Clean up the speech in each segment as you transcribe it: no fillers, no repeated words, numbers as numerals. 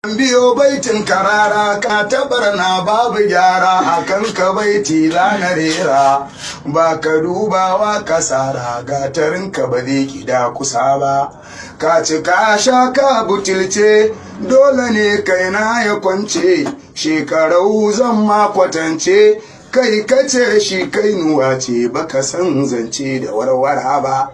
Biyo baitin karara ka tabar na babu gyara akan ka baiti na rera ba ka dubawa kasara gatarin ka ba zai kida kusa ba ka ci ka sha ka butulce dole ne kai na ya kwance shekarau zan ma kwatance kai kace shi kai nuwa ce baka san zance da warwara ba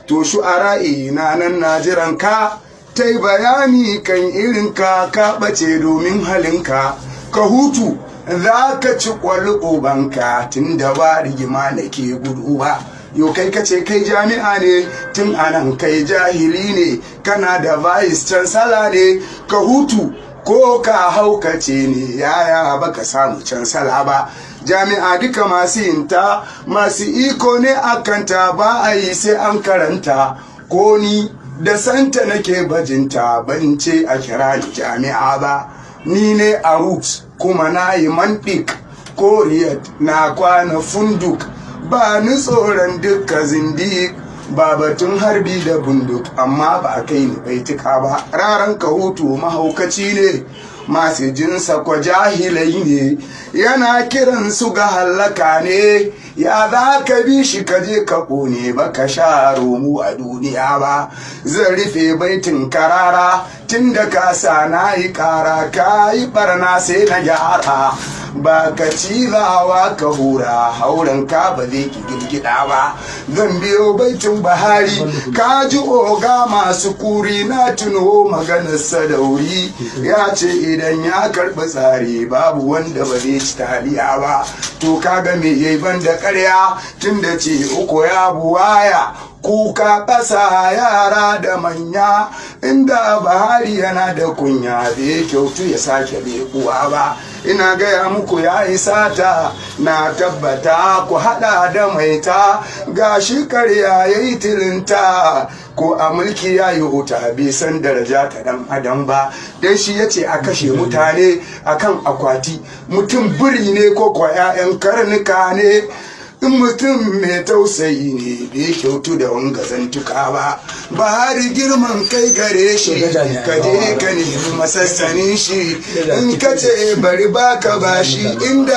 to shu'ara'i na nan na jiran ka ta yi bayani kan irinka ka ɓace domin halinka ka hutu za ka ci ƙwalƙobanka tun da ba rigima da ke gudu ba yau kai kace kai jami'a ne tun anan kai jahili ne kana da vice chancellor ne ka hutu ko ka haukace ne yaya baka samu chancellor ba jami'a duka masu yinta masu iko ne akanta ba a yi sai an karanta ko ni da santa nake bajinta ban ce a kira ni jami'a ba ni ne a roots kuma na yi mantik ko riyad na kwana funduk ba ni tsoron dukka zindik ba batun harbi da bunduk amma ba a kai ni baitika ba raran ka hutu mahaukaci ne masu jinsa kwa jahilai ne yana kiran su ga hallaka ne ya za ka bi shi ka je ka kone ba ka sha romu a duniya ba zan rufe baitin karara tun da ka sa na yi kara ka yi barna sai na gyara ba ka cizawa ka hura hauren ka ba zai ki girgida ba zan biyo baitin bahari ka ji oga masu kuri na tuno maganar sadauri ya ce idan ya karɓi tsari babu wanda ba zai ci taliya ba to kaga me yayi banda ƙarya tun da ce uku ya buwaya kuka ƙasa yara da manya inda bahari yana da kunya bai kyautu ya sake lekuwa ba ina gaya muku ya yi sata na tabbata ku hada da maita gashi karya ya yi tilinta ko a mulki ya yi huta bai san daraja ta dan adam ba dan shi ya ce a kashe mutane akan akwati mutum biri ne ko kwa 'ya'yan karnuka ne in mutum mai tausayi ne bai kyautu da wangazantuka ba bahari girman kai gare shi ka je ka nemi masassanin shi in ka ce bari baka bashi inda